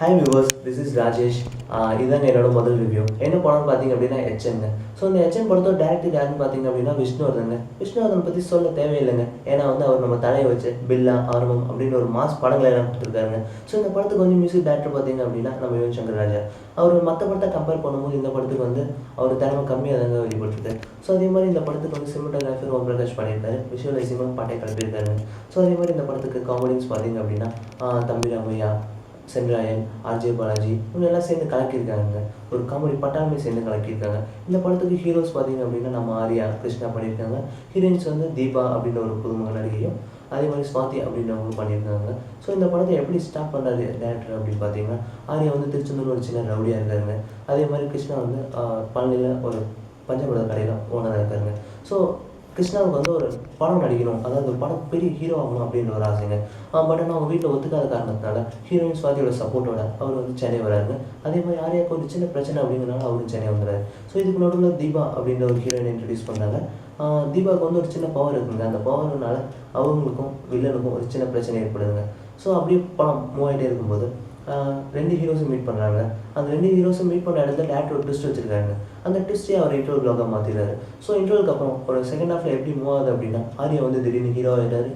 Hi viewers, this is Rajesh. இதுதான் என்னோட முதல் ரிவ்யூ. என்ன படம்னு பார்த்தீங்க அப்படின்னா எச்என்ங்க. ஸோ இந்த எச்என் படத்தோட டேரக்டர் யாருன்னு பார்த்தீங்க அப்படின்னா விஷ்ணுவர்தன். விஷ்ணுவர்தன் பற்றி சொல்ல தேவையில்லைங்க. ஏன்னா அவர் நம்ம தலையை வச்சு பில்லா ஆர்வம் அப்படின்னு ஒரு மாஸ் படங்களை எல்லாம் கொடுத்துருக்காருங்க. ஸோ இந்த படத்துக்கு மியூசிக் டேரக்டர் பார்த்தீங்க அப்படின்னா நம்ம யுவன் சங்கர் ராஜா. அவர் மற்ற படத்தை கம்பேர் பண்ணும்போது இந்த படத்துக்கு அவர் திறமை கம்மியாக தாங்க வெளிப்பட்டுருக்கு. ஸோ அதே மாதிரி இந்த படத்துக்கு சினிமாட்டோகிராஃபர் ஓம் பிரகாஷ் பண்ணியிருக்காரு. விஷுவலைசிங்கும் பாட்டை கிளப்பியிருக்காருங்க. ஸோ அதே மாதிரி இந்த படத்துக்கு காமெடின்ஸ் பார்த்தீங்க அப்படின்னா தம்பி ராமையா, சென்ராயன், ஆர்ஜே பாலாஜி இவங்க எல்லாம் சேர்ந்து கலக்கியிருக்காங்க. ஒரு காமெடி பட்டாலுமே சேர்ந்து கலக்கியிருக்காங்க. இந்த படத்துக்கு ஹீரோஸ் பார்த்தீங்க அப்படின்னா நம்ம ஆர்யா, கிருஷ்ணா பண்ணியிருக்காங்க. ஹீரோயின்ஸ் தீபா அப்படின்ற ஒரு புதுமுக நடிகையும், அதே மாதிரி ஸ்வாதி அப்படின்றவங்களும் பண்ணியிருக்காங்க. ஸோ இந்த படத்தை எப்படி ஸ்டார்ட் பண்ணாரு டேரக்டர் அப்படின்னு பார்த்தீங்கன்னா, ஆர்யா திருச்செந்தூர் ஒரு சின்ன ரவுடியாக இருக்காருங்க. அதே மாதிரி கிருஷ்ணா பழனியில் ஒரு பஞ்சபுர கடையில் ஓனராக இருக்காருங்க. ஸோ கிருஷ்ணாவுக்கு ஒரு படம் நடிக்கணும், அதாவது ஒரு படம் பெரிய ஹீரோ ஆகணும் அப்படின்ற ஒரு ஆசைங்க. பட் ஆனால் அவங்க வீட்டில் ஒத்துக்காத காரணத்தினால ஹீரோயின் ஸ்வாதியோட சப்போர்ட்டோட அவர் சென்னை வராருங்க. அதே மாதிரி ஆர்யாவுக்கு ஒரு சின்ன பிரச்சனை அப்படிங்கிறனால அவரும் சென்னை வந்துடுறாரு. ஸோ இதுக்கு நடுவில் தீபா அப்படின்ற ஒரு ஹீரோயின் இன்ட்ரடியூஸ் பண்ணாங்க. தீபாவுக்கு ஒரு சின்ன பவர் இருக்குங்க. அந்த பவர்னால அவங்களுக்கும் வில்லனுக்கும் ஒரு சின்ன பிரச்சனை ஏற்படுதுங்க. ஸோ அப்படியே படம் மூவ் ஆகிட்டே இருக்கும்போது ரெண்டு ஹீரோஸும் மீட் பண்ணுறாங்க. அந்த ரெண்டு ஹீரோஸும் மீட் பண்ண இடத்துல டேரக்டர் ஒரு ட்விஸ்ட் வச்சிருக்காங்க. அந்த ட்விஸ்ட்டே அவர் இன்டர்வல் பிளாகாக மாற்றிடுறாரு. ஸோ இன்டர்வலுக்கு அப்புறம் ஒரு செகண்ட் ஹாஃபில் எப்படி மூவ் ஆகுது அப்படின்னா, ஆர்யா திடீர்னு ஹீரோ ஆகிட்டாரு,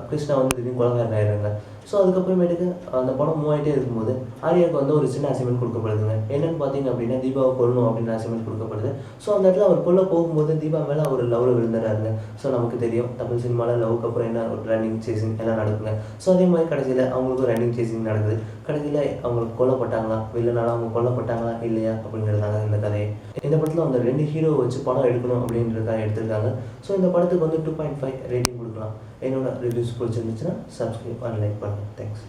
கிருஷ்ணா திடீர்னு கொலகாரன் ஆயிடுறாங்க. ஸோ அதுக்கப்புறமேட்டுக்கு அந்த படம் மூவ் ஆகிட்டே இருக்கும்போது ஆர்யாவுக்கு ஒரு சின்ன அசைன்மெண்ட் கொடுக்கப்படுதுங்க. என்னென்னு பார்த்தீங்க அப்படின்னா, தீபாவை கொல்லணும் அப்படின்ற அசைன்மெண்ட் கொடுக்கப்படுது. ஸோ அந்த இடத்துல அவர் கொல்ல போகும்போது தீபா மேலே அவர் லவ்வில் விழுந்துறாருங்க. ஸோ நமக்கு தெரியும் தமிழ் சினிமாவில் லவ்க்கு அப்புறம் என்ன ஒரு ரன்னிங் சேசிங் எல்லாம் நடக்குங்க. ஸோ அதே மாதிரி கடைசியில் அவங்களுக்கு ரன்னிங் சேசிங் நடக்குது. கடைசியில் அவங்களுக்கு கொல்லப்பட்டாங்களா இல்லைனாலும் அவங்க கொல்லப்பட்டாங்களா இல்லையா அப்படிங்கிறதாங்க இந்த கதையை. இந்த படத்தில் அந்த ரெண்டு ஹீரோ வச்சு படம் எடுக்கணும் அப்படின்றதுக்காக எடுத்திருக்காங்க. ஸோ இந்த படத்துக்கு 2.5 ரேட்டிங் கொடுக்கலாம். என்னோட ரிவ்யூஸ் பிடிச்சிருந்துச்சுன்னா சப்ஸ்கிரைப் அண்ட் லைக் பண்ணுங்கள். தேங்க்ஸ்.